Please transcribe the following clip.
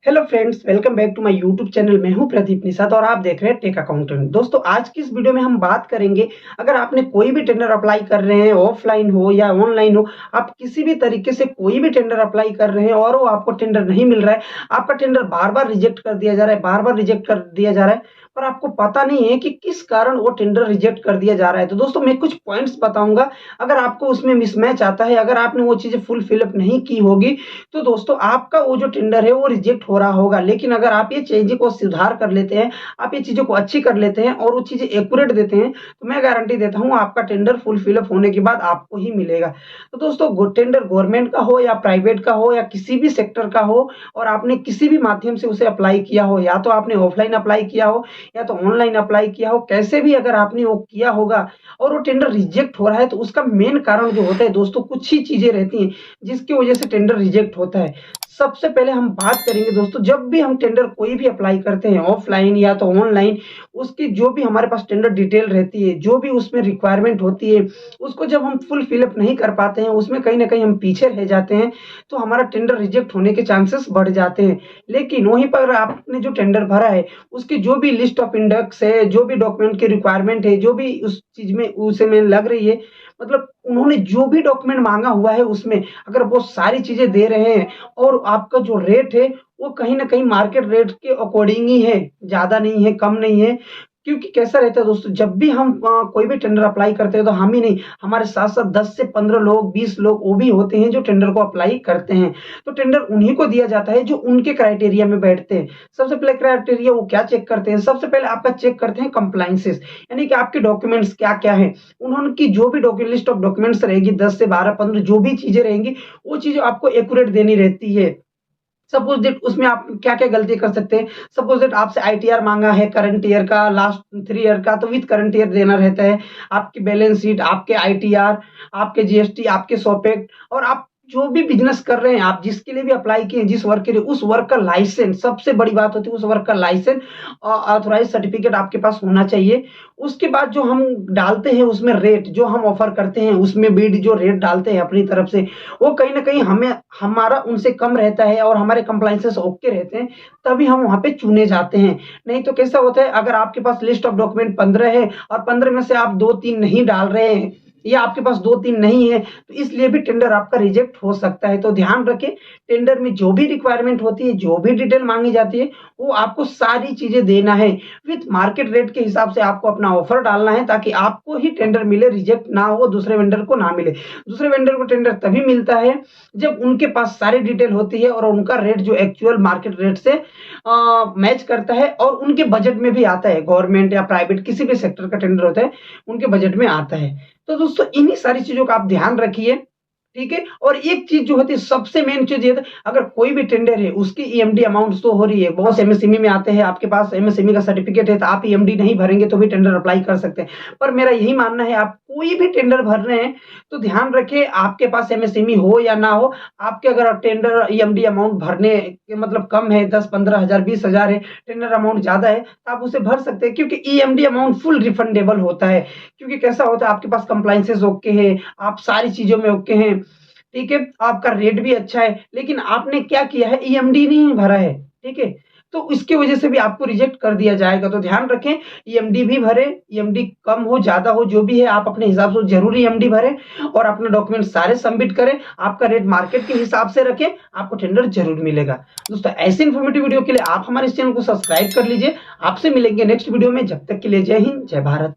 Hello friends, welcome back to my YouTube channel. मैं हूं प्रदीप निषाद और आप देख रहे हैं टेक अकाउंटेंट। दोस्तों, आज की इस वीडियो में हम बात करेंगे, अगर आपने कोई भी टेंडर अप्लाई कर रहे हैं, ऑफलाइन हो या ऑनलाइन हो, आप किसी भी तरीके से कोई भी टेंडर अप्लाई कर रहे हैं और वो आपको टेंडर नहीं मिल रहा है, आपका टेंडर बार बार रिजेक्ट कर दिया जा रहा है, बार बार रिजेक्ट कर दिया जा रहा है, पर आपको पता नहीं है कि किस कारण वो टेंडर रिजेक्ट कर दिया जा रहा है। तो दोस्तों, मैं कुछ पॉइंट्स बताऊंगा। अगर आपको उसमें मिसमैच आता है, अगर आपने वो चीजें फुल फिलअप नहीं की होगी, तो दोस्तों आपका वो जो टेंडर है वो रिजेक्ट हो रहा होगा। लेकिन अगर आप ये चीजें को सुधार कर लेते हैं, आप ये चीजों को अच्छी कर लेते हैं और वो चीजें एक्यूरेट देते हैं, तो मैं गारंटी देता हूं आपका टेंडर फुल फिलअप होने के बाद आपको ही मिलेगा। तो दोस्तों, टेंडर गवर्नमेंट का हो या प्राइवेट का हो या किसी भी सेक्टर का हो, और आपने किसी भी माध्यम से उसे अप्लाई किया हो, या तो आपने ऑफलाइन अप्लाई किया हो या तो ऑनलाइन अप्लाई किया हो, कैसे भी अगर आपने वो किया होगा और वो टेंडर रिजेक्ट हो रहा है, तो उसका मेन कारण जो होता है दोस्तों, कुछ ही चीजें रहती हैं जिसकी वजह से टेंडर रिजेक्ट होता है। सबसे पहले हम बात करेंगे दोस्तों, जब भी हम टेंडर कोई भी अप्लाई करते हैं, ऑफलाइन या तो ऑनलाइन, उसकी जो भी हमारे पास टेंडर डिटेल रहती है, जो भी उसमें रिक्वायरमेंट होती है, उसको जब हम फुल फिलअप नहीं कर पाते हैं, उसमें कहीं ना कहीं हम पीछे रह जाते हैं, तो हमारा टेंडर रिजेक्ट होने के चांसेस बढ़ जाते हैं। लेकिन वहीं पर आपने जो टेंडर भरा है, उसकी जो भी लिस्ट ऑफ इंडेक्स है, जो भी डॉक्यूमेंट की रिक्वायरमेंट है, जो भी उस चीज में उसे में लग रही है, मतलब उन्होंने जो भी डॉक्यूमेंट मांगा हुआ है, उसमें अगर वो सारी चीजें दे रहे हैं और आपका जो रेट है वो कहीं ना कहीं मार्केट रेट के अकॉर्डिंग ही है, ज्यादा नहीं है, कम नहीं है। क्योंकि कैसा रहता है दोस्तों, जब भी हम कोई भी टेंडर अप्लाई करते हैं, तो हम ही नहीं, हमारे साथ साथ 10 से 15 लोग, 20 लोग वो भी होते हैं जो टेंडर को अप्लाई करते हैं। तो टेंडर उन्हीं को दिया जाता है जो उनके क्राइटेरिया में बैठते हैं। सबसे पहले क्राइटेरिया वो क्या चेक करते हैं? सबसे पहले आपका चेक करते हैं कंप्लाइंसेस, यानी कि आपके डॉक्यूमेंट्स क्या क्या है। उन्होंने की जो भी डॉक्यूमेंट लिस्ट ऑफ डॉक्यूमेंट्स रहेगी, 10 से 12 15 जो भी चीजें रहेंगी, वो चीजें आपको एक्यूरेट देनी रहती है। सपोज दैट उसमें आप क्या क्या गलती कर सकते हैं। सपोज दैट आपसे आईटीआर मांगा है करंट ईयर का, लास्ट 3 ईयर का, तो विद करंट ईयर देना रहता है। आपकी बैलेंस शीट, आपके आईटीआर, आपके जीएसटी, आपके सोपेक्ट, और आप जो भी बिजनेस कर रहे हैं, आप जिसके लिए भी अप्लाई किए, जिस वर्क के लिए, उस वर्क का लाइसेंस, सबसे बड़ी बात होती है उस वर्क का लाइसेंस और ऑथोराइज सर्टिफिकेट आपके पास होना चाहिए। उसके बाद जो हम डालते हैं उसमें रेट, जो हम ऑफर करते हैं उसमें बिड जो रेट डालते हैं अपनी तरफ से, वो कहीं ना कहीं हमें हमारा उनसे कम रहता है और हमारे कंप्लायंसेस ओके रहते हैं, तभी हम वहां पे चुने जाते हैं। नहीं तो कैसा होता है, अगर आपके पास लिस्ट ऑफ डॉक्यूमेंट 15 है और 15 में से आप 2-3 नहीं डाल रहे हैं, या आपके पास 2-3 नहीं है, तो इसलिए भी टेंडर आपका रिजेक्ट हो सकता है। तो ध्यान रखें, टेंडर में जो भी रिक्वायरमेंट होती है, जो भी डिटेल मांगी जाती है, वो आपको सारी चीजें देना है। विथ मार्केट रेट के हिसाब से आपको अपना ऑफर डालना है, ताकि आपको ही टेंडर मिले, रिजेक्ट ना हो, दूसरे वेंडर को ना मिले। दूसरे वेंडर को टेंडर तभी मिलता है जब उनके पास सारी डिटेल होती है और उनका रेट जो एक्चुअल मार्केट रेट से मैच करता है और उनके बजट में भी आता है। गवर्नमेंट या प्राइवेट किसी भी सेक्टर का टेंडर होता है, उनके बजट में आता है। तो दोस्तों, इन्हीं सारी चीजों का आप ध्यान रखिए, ठीक है। और एक चीज जो होती है, सबसे मेन चीज ये, अगर कोई भी टेंडर है उसकी ईएमडी अमाउंट तो हो रही है। बहुत एमएसएमई में आते हैं, आपके पास एमएसएमई का सर्टिफिकेट है तो आप ईएमडी नहीं भरेंगे तो भी टेंडर अप्लाई कर सकते हैं। पर मेरा यही मानना है, आप कोई भी टेंडर भर रहे हैं तो ध्यान रखें, आपके पास एमएसएमई हो या ना हो, आपके अगर टेंडर ईएमडी अमाउंट भरने के मतलब कम है, 10-15 हजार, 20 हजार है, टेंडर अमाउंट ज्यादा है, तो आप उसे भर सकते हैं, क्योंकि ईएमडी अमाउंट फुल रिफंडेबल होता है। क्योंकि कैसा होता है, आपके पास कंप्लाइंसेस ओके है, आप सारी चीजों में ओके हैं, ठीक है, आपका रेट भी अच्छा है, लेकिन आपने क्या किया है, ईएमडी नहीं भरा है, ठीक है, तो इसकी वजह से भी आपको रिजेक्ट कर दिया जाएगा। तो ध्यान रखें, ईएमडी भी भरे, ईएमडी कम हो ज्यादा हो जो भी है, आप अपने हिसाब से जरूर ईएमडी भरें और अपने डॉक्यूमेंट सारे सबमिट करें। आपका रेट मार्केट के हिसाब से रखें, आपको टेंडर जरूर मिलेगा। दोस्तों, ऐसे इन्फॉर्मेटिव वीडियो के लिए आप हमारे इस चैनल को सब्सक्राइब कर लीजिए। आपसे मिलेंगे नेक्स्ट वीडियो में, जब तक के लिए जय हिंद, जय भारत।